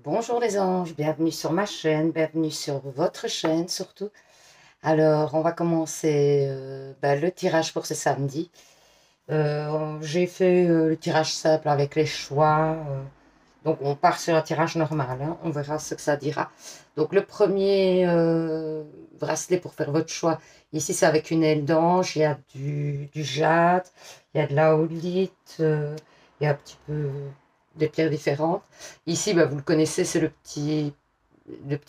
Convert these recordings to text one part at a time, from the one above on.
Bonjour les anges, bienvenue sur ma chaîne, bienvenue sur votre chaîne surtout. Alors, on va commencer le tirage pour ce samedi. J'ai fait le tirage simple avec les choix. Donc, on part sur un tirage normal, hein, on verra ce que ça dira. Donc, le premier bracelet pour faire votre choix, ici c'est avec une aile d'ange, il y a du jade, il y a de la haulite, il y a un petit peu des pierres différentes. Ici, vous le connaissez, c'est le petit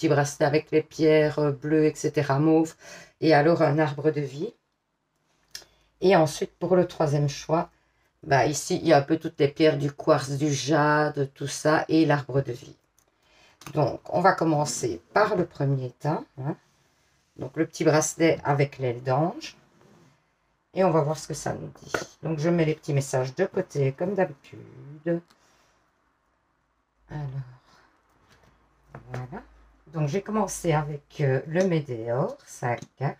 bracelet avec les pierres bleues, etc., mauve, et alors un arbre de vie. Et ensuite, pour le troisième choix, ici, il y a un peu toutes les pierres du quartz, du jade, tout ça, et l'arbre de vie. Donc, on va commencer par le premier tas, hein. Donc, le petit bracelet avec l'aile d'ange. Et on va voir ce que ça nous dit. Donc, je mets les petits messages de côté, comme d'habitude. Alors, voilà. Donc, j'ai commencé avec le Médéor, 5 cartes.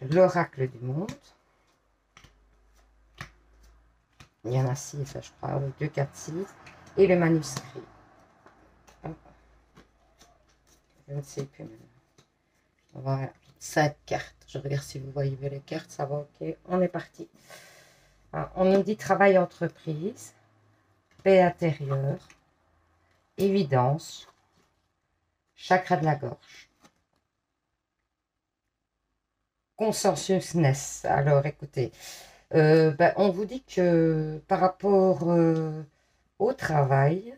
L'oracle du monde. Il y en a 6, je crois, 2, 4, 6. Et le manuscrit. Je ne sais plus maintenant. Voilà, 5 cartes. Je regarde si vous voyez les cartes, ça va, ok. On est parti. Alors, on nous dit travail entreprise, paix intérieure, évidence, chakra de la gorge, consensusness. Alors, écoutez, on vous dit que par rapport au travail,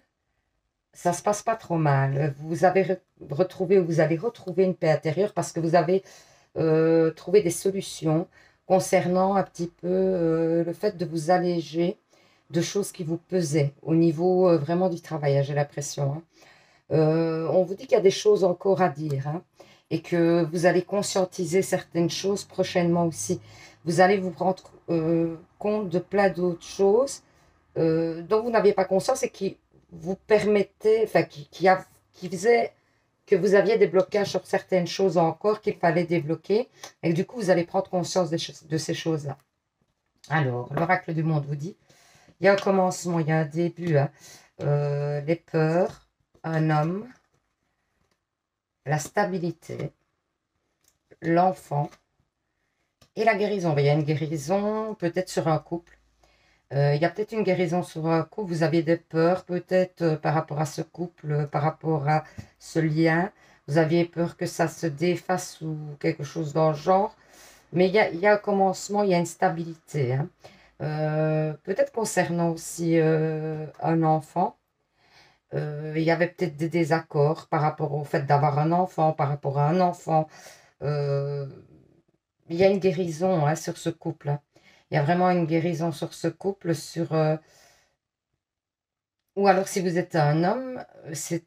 ça se passe pas trop mal. Vous avez retrouvé, vous allez retrouver une paix intérieure parce que vous avez trouvé des solutions concernant un petit peu le fait de vous alléger de choses qui vous pesaient au niveau vraiment du travail, hein, j'ai l'impression, hein. On vous dit qu'il y a des choses encore à dire, hein, et que vous allez conscientiser certaines choses prochainement aussi. Vous allez vous rendre compte de plein d'autres choses dont vous n'aviez pas conscience et qui vous permettaient, enfin qui faisaient que vous aviez des blocages sur certaines choses encore qu'il fallait débloquer et que du coup vous allez prendre conscience de ces choses-là. Alors, l'oracle du monde vous dit, il y a un commencement, il y a un début, hein, les peurs, un homme, la stabilité, l'enfant et la guérison. Il y a une guérison peut-être sur un couple. Il y a peut-être une guérison sur un couple. Vous aviez des peurs peut-être par rapport à ce couple, par rapport à ce lien. Vous aviez peur que ça se défasse ou quelque chose dans le genre. Mais il y a un commencement, il y a une stabilité, hein. Peut-être concernant aussi un enfant. Il y avait peut-être des désaccords par rapport au fait d'avoir un enfant, par rapport à un enfant. Euh, il y a une guérison, hein, sur ce couple, hein. Il y a vraiment une guérison sur ce couple, ou alors si vous êtes un homme, c'est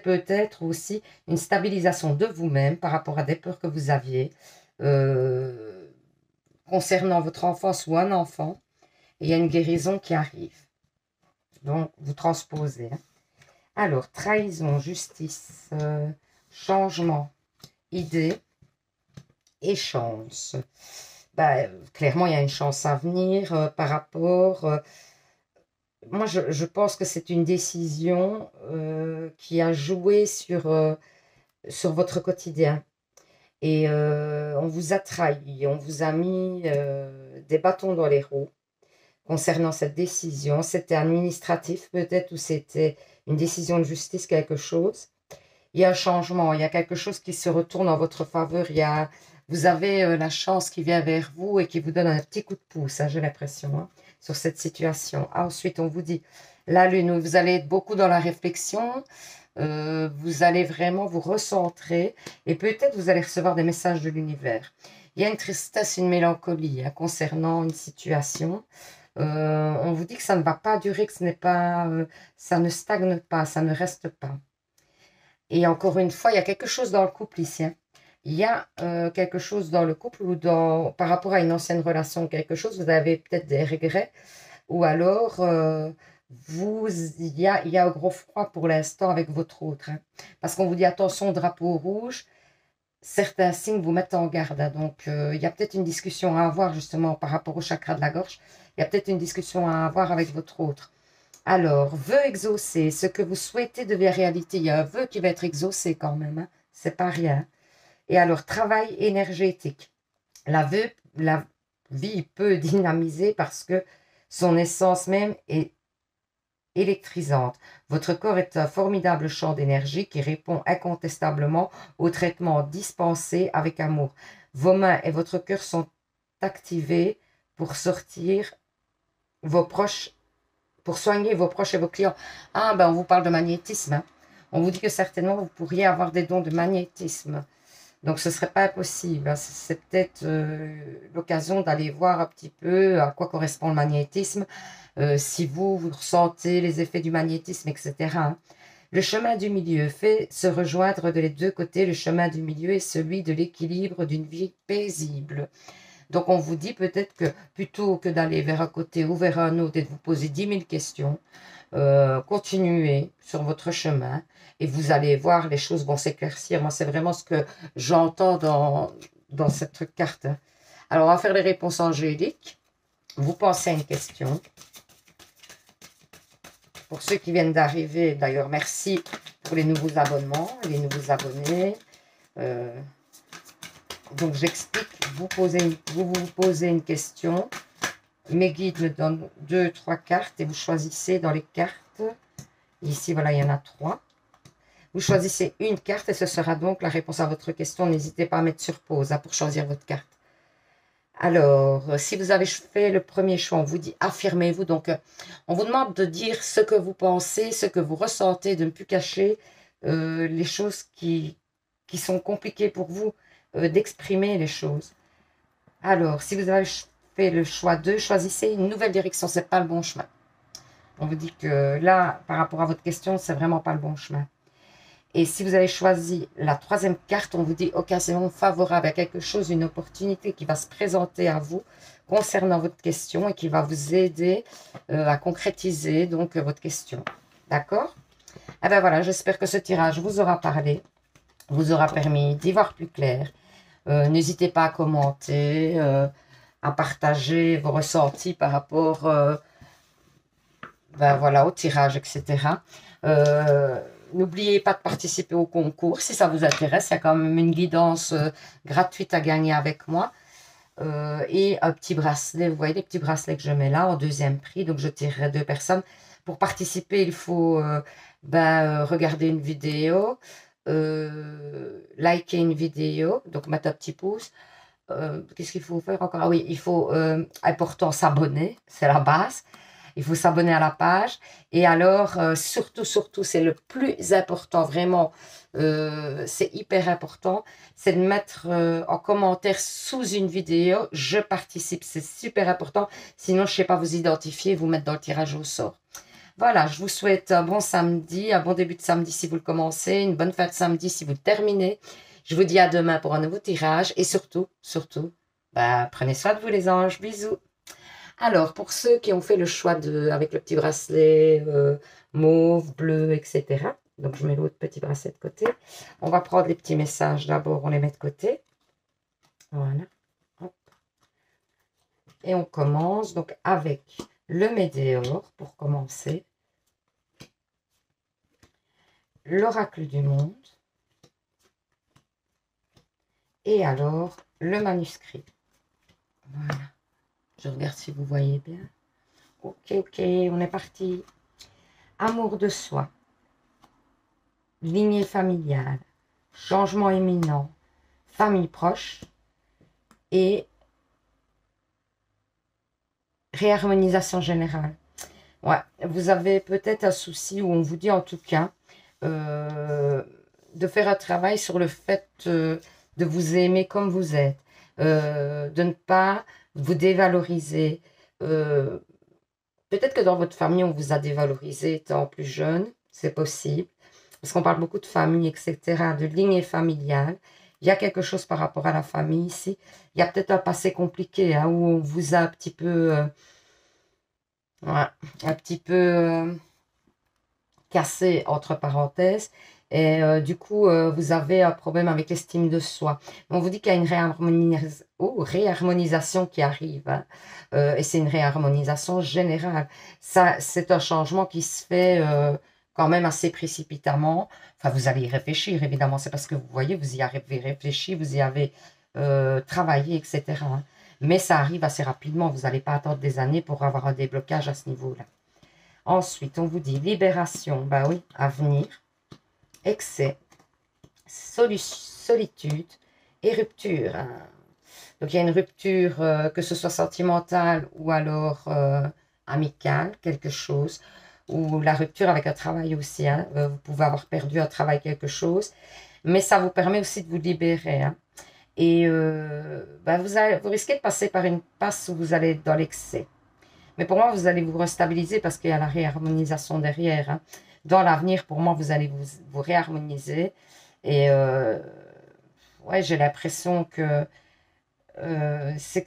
peut-être aussi une stabilisation de vous-même par rapport à des peurs que vous aviez euh, concernant votre enfance ou un enfant. Et il y a une guérison qui arrive. Donc, vous transposez, hein. Alors, trahison, justice, changement, idée et chance. Clairement, il y a une chance à venir par rapport... moi, je pense que c'est une décision qui a joué sur votre quotidien. Et on vous a trahi, on vous a mis des bâtons dans les roues concernant cette décision. C'était administratif peut-être ou c'était une décision de justice, quelque chose. Il y a un changement, il y a quelque chose qui se retourne en votre faveur. Vous avez la chance qui vient vers vous et qui vous donne un petit coup de pouce, hein, j'ai l'impression, hein, sur cette situation. Ensuite, on vous dit, la lune, vous allez être beaucoup dans la réflexion, vous allez vraiment vous recentrer et peut-être vous allez recevoir des messages de l'univers. Il y a une tristesse, une mélancolie, hein, concernant une situation. On vous dit que ça ne va pas durer, que ce n'est pas, ça ne stagne pas, ça ne reste pas. Et encore une fois, il y a quelque chose dans le couple ici, hein. Il y a quelque chose dans le couple ou par rapport à une ancienne relation, quelque chose, vous avez peut-être des regrets ou alors il y a un gros froid pour l'instant avec votre autre, hein. Parce qu'on vous dit attention, drapeau rouge, certains signes vous mettent en garde, hein. Donc, il y a peut-être une discussion à avoir justement par rapport au chakra de la gorge. Il y a peut-être une discussion à avoir avec votre autre. Alors, vœu exaucé, ce que vous souhaitez devient réalité. Il y a un vœu qui va être exaucé quand même, hein. C'est pas rien. Et alors, travail énergétique. La vie peut dynamiser parce que son essence même est électrisante. Votre corps est un formidable champ d'énergie qui répond incontestablement aux traitements dispensés avec amour. Vos mains et votre cœur sont activés pour sortir vos proches, pour soigner vos proches et vos clients. Ah, ben on vous parle de magnétisme, hein. On vous dit que certainement vous pourriez avoir des dons de magnétisme. Donc, ce ne serait pas impossible, hein. C'est peut-être l'occasion d'aller voir un petit peu à quoi correspond le magnétisme, si vous ressentez les effets du magnétisme, etc., hein. Le chemin du milieu fait se rejoindre de les deux côtés. Le chemin du milieu est celui de l'équilibre d'une vie paisible. Donc, on vous dit peut-être que plutôt que d'aller vers un côté ou vers un autre et de vous poser 10 000 questions, continuez sur votre chemin et vous allez voir, les choses vont s'éclaircir. Moi, c'est vraiment ce que j'entends dans cette carte. Alors, on va faire les réponses angéliques. Vous pensez à une question. Pour ceux qui viennent d'arriver, d'ailleurs, merci pour les nouveaux abonnements, les nouveaux abonnés. Donc, j'explique, vous posez une question. Mes guides me donnent 2, 3 cartes et vous choisissez dans les cartes. Ici, voilà, il y en a 3. Vous choisissez une carte et ce sera donc la réponse à votre question. N'hésitez pas à mettre sur pause, hein, pour choisir votre carte. Alors, si vous avez fait le premier choix, on vous dit affirmez-vous. Donc, on vous demande de dire ce que vous pensez, ce que vous ressentez, de ne plus cacher les choses qui sont compliquées pour vous, d'exprimer les choses. Alors, si vous avez fait le choix 2, choisissez une nouvelle direction. Ce n'est pas le bon chemin. On vous dit que là, par rapport à votre question, c'est vraiment pas le bon chemin. Et si vous avez choisi la 3e carte, on vous dit occasion favorable à quelque chose, une opportunité qui va se présenter à vous concernant votre question et qui va vous aider à concrétiser donc votre question. D'accord? Eh bien voilà, j'espère que ce tirage vous aura parlé, vous aura permis d'y voir plus clair. N'hésitez pas à commenter, à partager vos ressentis par rapport ben voilà, au tirage, etc. N'oubliez pas de participer au concours si ça vous intéresse. Il y a quand même une guidance gratuite à gagner avec moi. Et un petit bracelet, vous voyez les petits bracelets que je mets là en 2e prix. Donc je tirerai 2 personnes. Pour participer, il faut regarder une vidéo, liker une vidéo, donc mettre un petit pouce. Qu'est-ce qu'il faut faire encore? Ah oui, il faut, important, s'abonner, c'est la base. Il faut s'abonner à la page. Et alors, surtout, c'est le plus important, vraiment, c'est hyper important, c'est de mettre en commentaire sous une vidéo, je participe, c'est super important. Sinon, je ne sais pas vous identifier, vous mettre dans le tirage au sort. Voilà, je vous souhaite un bon samedi, un bon début de samedi si vous le commencez, une bonne fin de samedi si vous le terminez. Je vous dis à demain pour un nouveau tirage. Et surtout, prenez soin de vous les anges. Bisous. Alors, pour ceux qui ont fait le choix avec le petit bracelet mauve, bleu, etc. Donc, je mets l'autre petit bracelet de côté. On va prendre les petits messages d'abord, on les met de côté. Voilà. Hop. Et on commence donc avec le Météore pour commencer. L'oracle du monde. Et alors, le manuscrit. Voilà. Je regarde si vous voyez bien. Ok, on est parti. Amour de soi. Lignée familiale. Changement imminent. Famille proche. Et réharmonisation générale. Ouais, vous avez peut-être un souci, ou on vous dit en tout cas, de faire un travail sur le fait de vous aimer comme vous êtes. De ne pas vous dévaloriser. Peut-être que dans votre famille, on vous a dévalorisé étant plus jeune, c'est possible, parce qu'on parle beaucoup de famille, etc., de lignée familiale. Il y a quelque chose par rapport à la famille ici. Il y a peut-être un passé compliqué, hein, où on vous a un petit peu, cassé, entre parenthèses, Et du coup, vous avez un problème avec l'estime de soi. On vous dit qu'il y a une réharmonisation qui arrive, hein. Et c'est une réharmonisation générale. Ça, c'est un changement qui se fait quand même assez précipitamment. Enfin, vous allez y réfléchir, évidemment. C'est parce que vous voyez, vous y avez réfléchi, vous y avez travaillé, etc., hein. Mais ça arrive assez rapidement. Vous n'allez pas attendre des années pour avoir un déblocage à ce niveau-là. Ensuite, on vous dit libération. Bah oui, à venir. Excès, solitude et rupture, hein. Donc, il y a une rupture, que ce soit sentimentale ou alors amicale, quelque chose. Ou la rupture avec un travail aussi, hein. Vous pouvez avoir perdu un travail, quelque chose. Mais ça vous permet aussi de vous libérer, hein. Et bah, vous risquez de passer par une passe où vous allez être dans l'excès. Mais pour moi, vous allez vous restabiliser parce qu'il y a la réharmonisation derrière, hein. Dans l'avenir, pour moi, vous allez vous réharmoniser. Et ouais, j'ai l'impression que c'est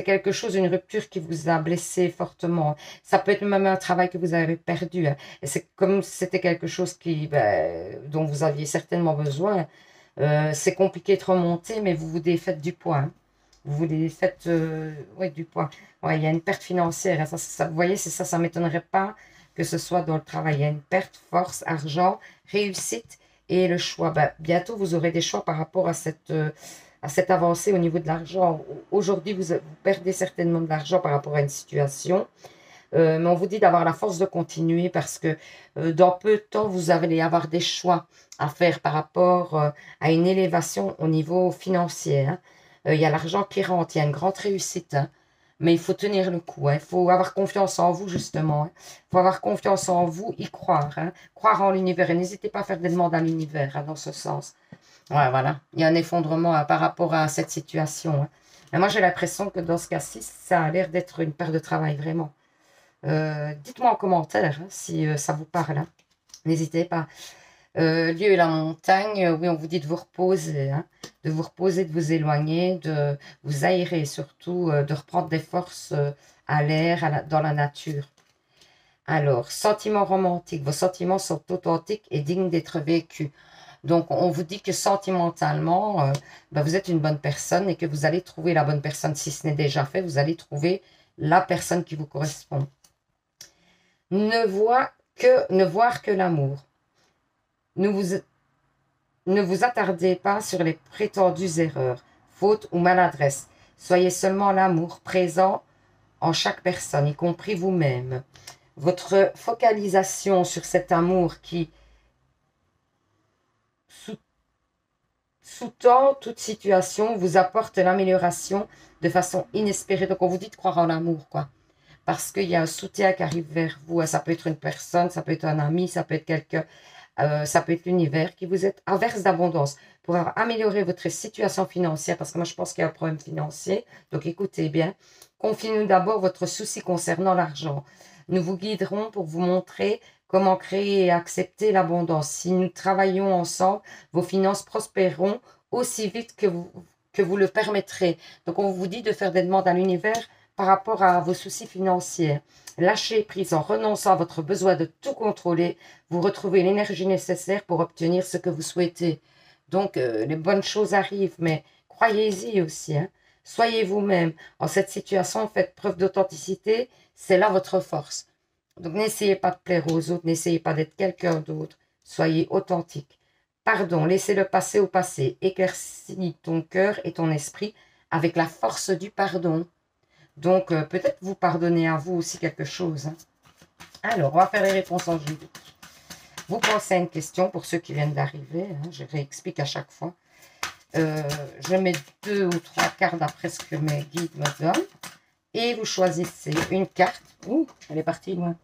quelque chose, une rupture qui vous a blessé fortement. Ça peut être même un travail que vous avez perdu, hein. Et c'est comme si c'était quelque chose qui, ben, dont vous aviez certainement besoin. C'est compliqué de remonter, mais vous vous défaites du poids, hein. Vous vous défaites ouais, du poids. Ouais, il y a une perte financière, hein. Vous voyez, c'est ça, ça ne m'étonnerait pas que ce soit dans le travail. Il y a une perte, force, argent, réussite et le choix. Ben, bientôt, vous aurez des choix par rapport à cette avancée au niveau de l'argent. Aujourd'hui, vous perdez certainement de l'argent par rapport à une situation. Mais on vous dit d'avoir la force de continuer parce que dans peu de temps, vous allez avoir des choix à faire par rapport à une élévation au niveau financier, hein. Il y a l'argent qui rentre, il y a une grande réussite, hein. Mais il faut tenir le coup, hein. Il faut avoir confiance en vous, justement, hein. Il faut avoir confiance en vous, y croire, hein. Croire en l'univers. Et n'hésitez pas à faire des demandes à l'univers, hein, dans ce sens. Ouais, voilà. Il y a un effondrement par rapport à cette situation, hein. Mais moi, j'ai l'impression que dans ce cas-ci, ça a l'air d'être une perte de travail, vraiment. Dites-moi en commentaire, hein, si ça vous parle, hein. N'hésitez pas. Lieu et la montagne, oui, on vous dit de vous reposer, hein, de vous reposer, de vous éloigner, de vous aérer, surtout de reprendre des forces à l'air, dans la nature. Alors, sentiments romantiques, vos sentiments sont authentiques et dignes d'être vécus. Donc, on vous dit que sentimentalement, ben, vous êtes une bonne personne et que vous allez trouver la bonne personne. Si ce n'est déjà fait, vous allez trouver la personne qui vous correspond. Ne voir que l'amour. Ne vous attardez pas sur les prétendues erreurs, fautes ou maladresses. Soyez seulement l'amour présent en chaque personne, y compris vous-même. Votre focalisation sur cet amour qui sous-tend toute situation vous apporte l'amélioration de façon inespérée. Donc, on vous dit de croire en l'amour, quoi. Parce qu'il y a un soutien qui arrive vers vous. Ça peut être une personne, ça peut être un ami, ça peut être quelqu'un, ça peut être l'univers qui vous est averse d'abondance pour améliorer votre situation financière. Parce que moi, je pense qu'il y a un problème financier. Donc, écoutez bien. Confiez-nous d'abord votre souci concernant l'argent. Nous vous guiderons pour vous montrer comment créer et accepter l'abondance. Si nous travaillons ensemble, vos finances prospéreront aussi vite que vous le permettrez. Donc, on vous dit de faire des demandes à l'univers par rapport à vos soucis financiers. Lâchez prise en renonçant à votre besoin de tout contrôler. Vous retrouvez l'énergie nécessaire pour obtenir ce que vous souhaitez. Donc, les bonnes choses arrivent, mais croyez-y aussi, hein. Soyez vous-même. En cette situation, faites preuve d'authenticité. C'est là votre force. Donc, n'essayez pas de plaire aux autres. N'essayez pas d'être quelqu'un d'autre. Soyez authentique. Pardon, laissez le passé au passé. Éclaircis ton cœur et ton esprit avec la force du pardon. Donc, peut-être vous pardonnez à vous aussi quelque chose, hein. Alors, on va faire les réponses en juridique. Vous pensez à une question pour ceux qui viennent d'arriver, hein, je réexplique à chaque fois. Je mets 2 ou 3 cartes d'après ce que mes guides me donnent. Et vous choisissez une carte. Ouh, elle est partie loin.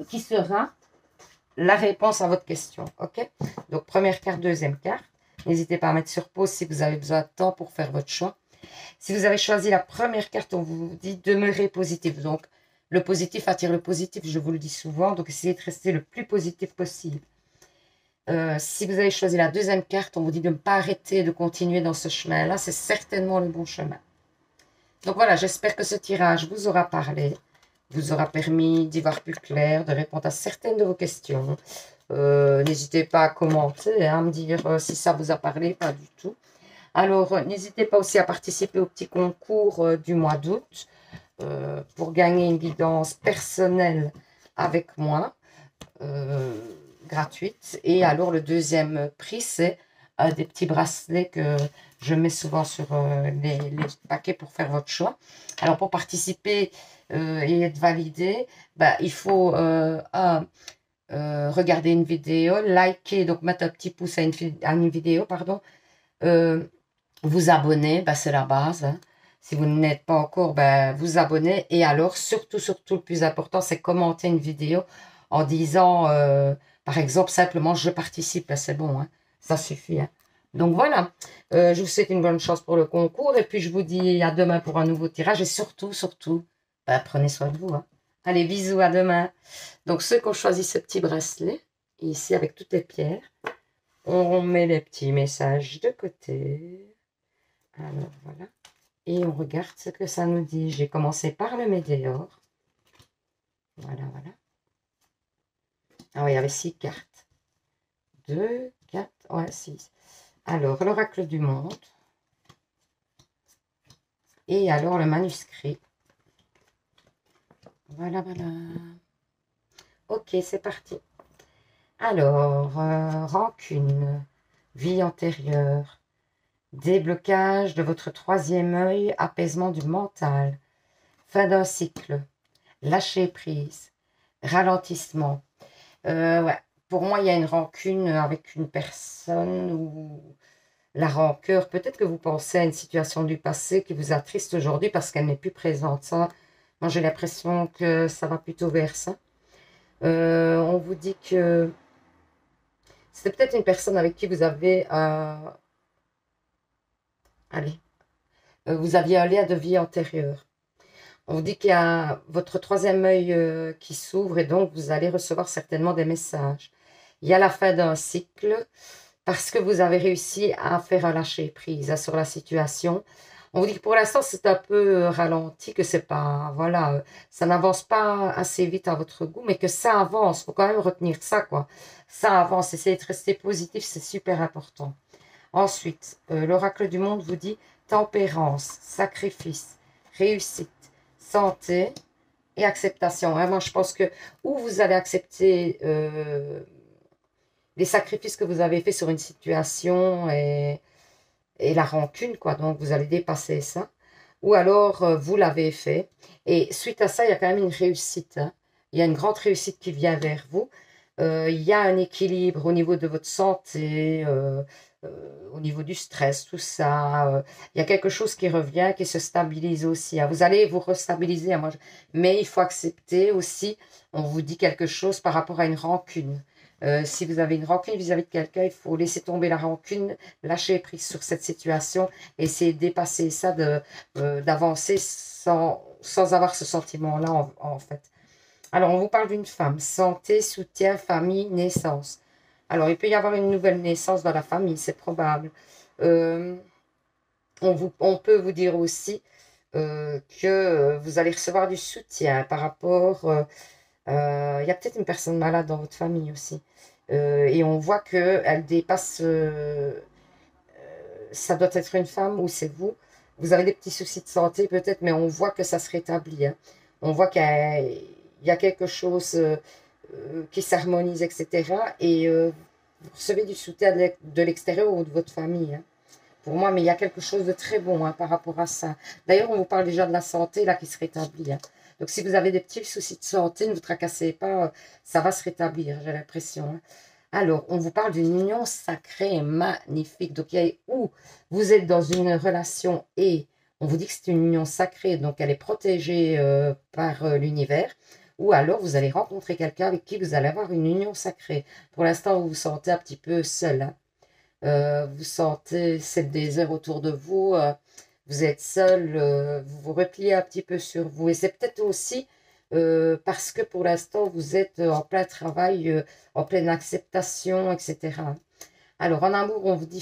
Qui sera la réponse à votre question. Ok? Donc, première carte, deuxième carte. N'hésitez pas à mettre sur pause si vous avez besoin de temps pour faire votre choix. Si vous avez choisi la première carte, on vous dit demeurer positif. Donc, le positif attire le positif, je vous le dis souvent. Donc, essayez de rester le plus positif possible. Si vous avez choisi la deuxième carte, on vous dit de ne pas arrêter, de continuer dans ce chemin-là. C'est certainement le bon chemin. Donc, voilà, j'espère que ce tirage vous aura parlé. vous aura permis d'y voir plus clair, de répondre à certaines de vos questions. N'hésitez pas à commenter, hein, à me dire si ça vous a parlé, pas du tout. Alors, n'hésitez pas aussi à participer au petit concours du mois d'août pour gagner une guidance personnelle avec moi, gratuite. Et alors, le deuxième prix, c'est des petits bracelets que je mets souvent sur les paquets pour faire votre choix. Alors, pour participer et être validé, bah, il faut regarder une vidéo, liker, donc mettre un petit pouce à une vidéo, pardon, vous abonner, bah, c'est la base, hein. Si vous n'êtes pas encore, bah, vous abonnez. Et alors, surtout, surtout, le plus important, c'est commenter une vidéo en disant, par exemple, simplement, je participe. Bah, c'est bon, hein. Ça suffit, hein. Donc voilà, je vous souhaite une bonne chance pour le concours. Et puis, je vous dis à demain pour un nouveau tirage. Et surtout, surtout, bah, prenez soin de vous, hein. Allez, bisous, à demain. Donc, ceux qui ont choisi ce petit bracelet, ici, avec toutes les pierres, on met les petits messages de côté. Alors, voilà. Et on regarde ce que ça nous dit. J'ai commencé par le météore. Voilà, voilà. Ah oui, il y avait 6 cartes. 2, 4, ouais, 6. Alors, l'oracle du monde. Et alors, le manuscrit. Voilà, voilà. Ok, c'est parti. Alors, rancune, vie antérieure, déblocage de votre troisième œil, apaisement du mental, fin d'un cycle, lâcher prise, ralentissement. Ouais. Pour moi, il y a une rancune avec une personne ou la rancœur. Peut-être que vous pensez à une situation du passé qui vous attriste aujourd'hui parce qu'elle n'est plus présente. Ça, moi, j'ai l'impression que ça va plutôt vers ça. On vous dit que c'est peut-être une personne avec qui vous avez allez, vous aviez un lien de vie antérieur. On vous dit qu'il y a votre troisième œil qui s'ouvre et donc vous allez recevoir certainement des messages. Il y a la fin d'un cycle parce que vous avez réussi à faire un lâcher prise sur la situation. On vous dit que pour l'instant c'est un peu ralenti, que c'est pas, voilà, ça n'avance pas assez vite à votre goût, mais que ça avance. Il faut quand même retenir ça, quoi. Ça avance. Essayez de rester positif, c'est super important. Ensuite, l'oracle du monde vous dit tempérance, sacrifice, réussite, santé et acceptation. Vraiment, je pense que où vous allez accepter les sacrifices que vous avez faits sur une situation et la rancune, quoi. Donc, vous allez dépasser ça. Ou alors, vous l'avez fait. Et suite à ça, il y a quand même une réussite, hein. Il y a une grande réussite qui vient vers vous. Il y a un équilibre au niveau de votre santé, au niveau du stress, tout ça. Il y a quelque chose qui revient, qui se stabilise aussi, hein. Vous allez vous restabiliser, hein, mais il faut accepter aussi, on vous dit quelque chose par rapport à une rancune. Si vous avez une rancune vis-à-vis de quelqu'un, il faut laisser tomber la rancune, lâcher prise sur cette situation, essayer de dépasser ça, d'avancer sans avoir ce sentiment-là, en fait. Alors, on vous parle d'une femme. Santé, soutien, famille, naissance. Alors, il peut y avoir une nouvelle naissance dans la famille, c'est probable. Euh, on peut vous dire aussi que vous allez recevoir du soutien par rapport... il y a peut-être une personne malade dans votre famille aussi. Et on voit qu'elle dépasse... ça doit être une femme ou c'est vous. Vous avez des petits soucis de santé peut-être, mais on voit que ça se rétablit, hein. On voit qu'il y a quelque chose qui s'harmonise, etc. Et vous recevez du soutien de l'extérieur ou de votre famille, hein, pour moi, mais il y a quelque chose de très bon, hein, par rapport à ça. D'ailleurs, on vous parle déjà de la santé là qui se rétablit, hein. Donc, si vous avez des petits soucis de santé, ne vous tracassez pas, ça va se rétablir, j'ai l'impression, hein. Alors, on vous parle d'une union sacrée et magnifique. Donc, où vous êtes dans une relation et on vous dit que c'est une union sacrée, donc elle est protégée par l'univers. Ou alors, vous allez rencontrer quelqu'un avec qui vous allez avoir une union sacrée. Pour l'instant, vous vous sentez un petit peu seul, hein. Vous sentez cette désert autour de vous. Vous êtes seul, vous vous repliez un petit peu sur vous. Et c'est peut-être aussi parce que pour l'instant, vous êtes en plein travail, en pleine acceptation, etc. Alors, en amour, on vous dit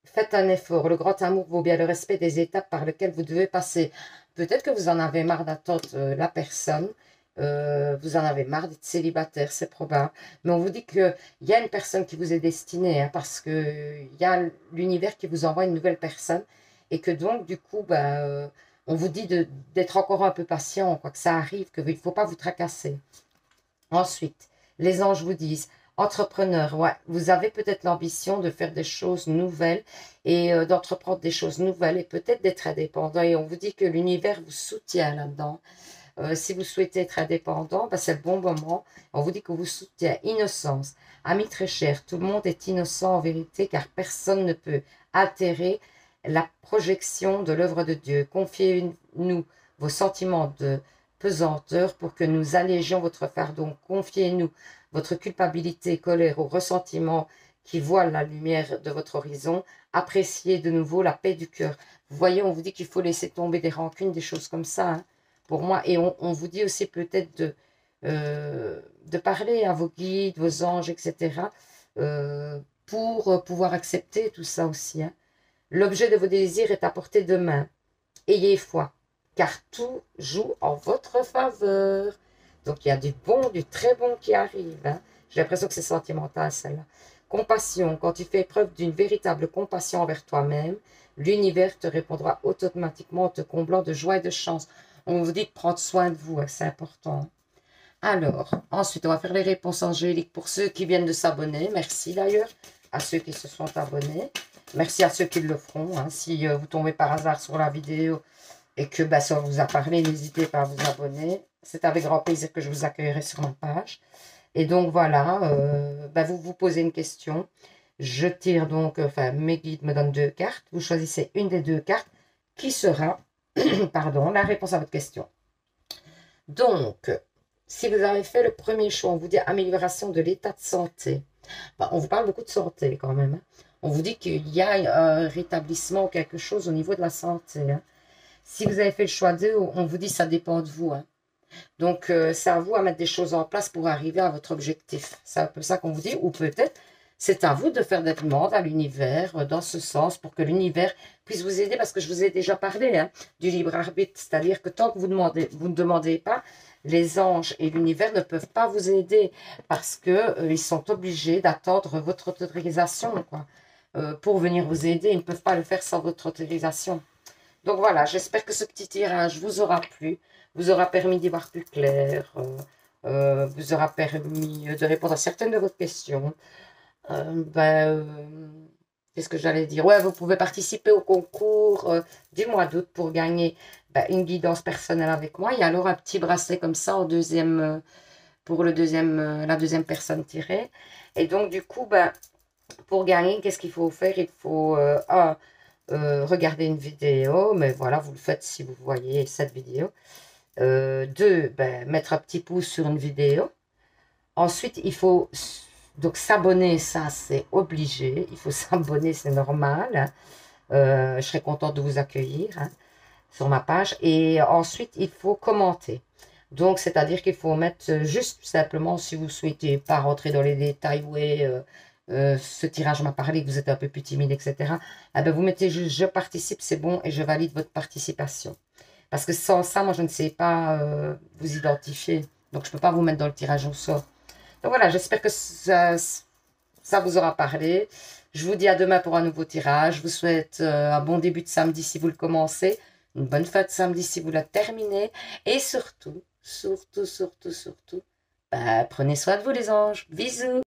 faites un effort. Le grand amour vaut bien le respect des étapes par lesquelles vous devez passer. Peut-être que vous en avez marre d'attendre la personne Vous en avez marre d'être célibataire, c'est probable. Mais on vous dit qu'il y a une personne qui vous est destinée, hein, parce qu'il y a l'univers qui vous envoie une nouvelle personne. Et que donc, du coup, on vous dit d'être encore un peu patient, quoi, que ça arrive, qu'il ne faut pas vous tracasser. Ensuite, les anges vous disent, entrepreneur, ouais, vous avez peut-être l'ambition de faire des choses nouvelles et d'entreprendre des choses nouvelles et peut-être d'être indépendant. Et on vous dit que l'univers vous soutient là-dedans. Si vous souhaitez être indépendant, c'est le bon moment. On vous dit que vous soutient. Innocence. Amis très chers, tout le monde est innocent en vérité car personne ne peut altérer la projection de l'œuvre de Dieu. Confiez-nous vos sentiments de pesanteur pour que nous allégions votre fardeau. Confiez-nous votre culpabilité, colère ou ressentiment qui voile la lumière de votre horizon. Appréciez de nouveau la paix du cœur. Vous voyez, on vous dit qu'il faut laisser tomber des rancunes, des choses comme ça, hein, pour moi. Et on vous dit aussi peut-être de parler à vos guides, vos anges, etc. Pour pouvoir accepter tout ça aussi, hein. L'objet de vos désirs est à portée de main. Ayez foi, car tout joue en votre faveur. Donc, il y a du bon, du très bon qui arrive, hein. J'ai l'impression que c'est sentimental, celle-là. Compassion, quand tu fais preuve d'une véritable compassion envers toi-même, l'univers te répondra automatiquement en te comblant de joie et de chance. On vous dit de prendre soin de vous, hein, c'est important. Alors, ensuite, on va faire les réponses angéliques pour ceux qui viennent de s'abonner. Merci d'ailleurs à ceux qui se sont abonnés. Merci à ceux qui le feront, hein. Si vous tombez par hasard sur la vidéo et que ça vous a parlé, n'hésitez pas à vous abonner. C'est avec grand plaisir que je vous accueillerai sur ma page. Et donc voilà, vous vous posez une question. Je tire donc, mes guides me donnent 2 cartes. Vous choisissez une des 2 cartes qui sera, pardon, la réponse à votre question. Donc, si vous avez fait le premier choix, on vous dit amélioration de l'état de santé. On vous parle beaucoup de santé quand même, hein. On vous dit qu'il y a un rétablissement ou quelque chose au niveau de la santé, hein. Si vous avez fait le choix 2, on vous dit que ça dépend de vous, hein. Donc, c'est à vous à mettre des choses en place pour arriver à votre objectif. C'est un peu ça qu'on vous dit. Ou peut-être, c'est à vous de faire des demandes à l'univers dans ce sens pour que l'univers puisse vous aider. Parce que je vous ai déjà parlé, hein, du libre arbitre. C'est-à-dire que tant que vous ne demandez pas, les anges et l'univers ne peuvent pas vous aider parce qu'ils sont obligés d'attendre votre autorisation, quoi. Pour venir vous aider. Ils ne peuvent pas le faire sans votre autorisation. Donc voilà, j'espère que ce petit tirage vous aura plu, vous aura permis d'y voir plus clair, vous aura permis de répondre à certaines de vos questions. Qu'est-ce que j'allais dire? Ouais, vous pouvez participer au concours du mois d'août pour gagner une guidance personnelle avec moi. Il y a alors un petit bracelet comme ça au deuxième, pour la deuxième personne tirée. Et donc du coup, pour gagner, qu'est-ce qu'il faut faire? Il faut regarder une vidéo, mais voilà, vous le faites si vous voyez cette vidéo. 2, mettre un petit pouce sur une vidéo. Ensuite, il faut donc s'abonner, ça c'est obligé. Il faut s'abonner, c'est normal, hein. Je serais contente de vous accueillir, hein, sur ma page. Et ensuite, il faut commenter. Donc, c'est-à-dire qu'il faut mettre juste simplement, si vous souhaitez pas rentrer dans les détails, ouais, ce tirage m'a parlé, que vous êtes un peu plus timide, etc. Vous mettez juste je participe, c'est bon, et je valide votre participation. Parce que sans ça, moi, je ne sais pas vous identifier. Donc, je ne peux pas vous mettre dans le tirage au sort. Donc, voilà, j'espère que ça vous aura parlé. Je vous dis à demain pour un nouveau tirage. Je vous souhaite un bon début de samedi si vous le commencez. Une bonne fin de samedi si vous la terminez. Et surtout, surtout, prenez soin de vous les anges. Bisous!